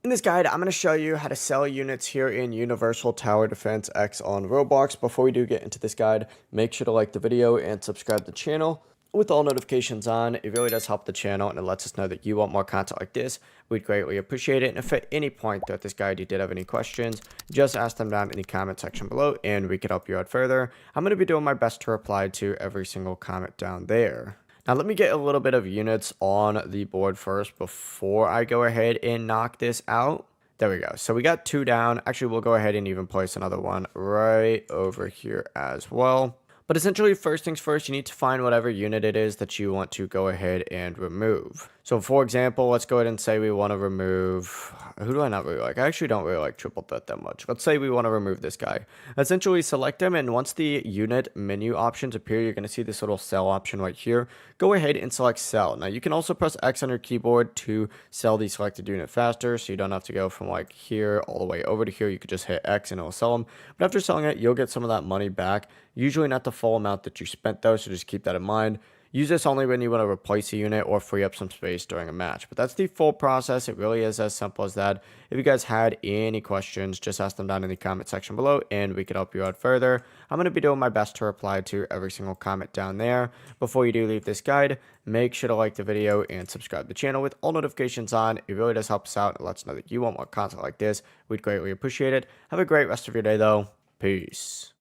In this guide, I'm going to show you how to sell units here in Universal Tower Defense X on Roblox. Before we do get into this guide, make sure to like the video and subscribe to the channel with all notifications on. It really does help the channel and it lets us know that you want more content like this. We'd greatly appreciate it. And if at any point throughout this guide you did have any questions, just ask them down in the comment section below and we can help you out further. I'm going to be doing my best to reply to every single comment down there. Now let me get a little bit of units on the board first before I go ahead and knock this out. There we go. So we got 2 down. Actually, we'll go ahead and even place another one right over here as well. But essentially, first things first, you need to find whatever unit it is that you want to go ahead and remove. So for example, let's go ahead and say we want to remove, who do I not really like? I actually don't really like triple threat that much. Let's say we want to remove this guy. Essentially select him, and once the unit menu options appear, you're going to see this little sell option right here. Go ahead and select sell. Now you can also press X on your keyboard to sell the selected unit faster, so you don't have to go from like here all the way over to here. You could just hit X and it'll sell them. But after selling it, you'll get some of that money back. Usually not the full amount that you spent though, so just keep that in mind. Use this only when you want to replace a unit or free up some space during a match. But that's the full process. It really is as simple as that. If you guys had any questions, just ask them down in the comment section below and we could help you out further. I'm going to be doing my best to reply to every single comment down there. Before you do leave this guide, make sure to like the video and subscribe to the channel with all notifications on. It really does help us out and lets us know that you want more content like this. We'd greatly appreciate it. Have a great rest of your day though. Peace.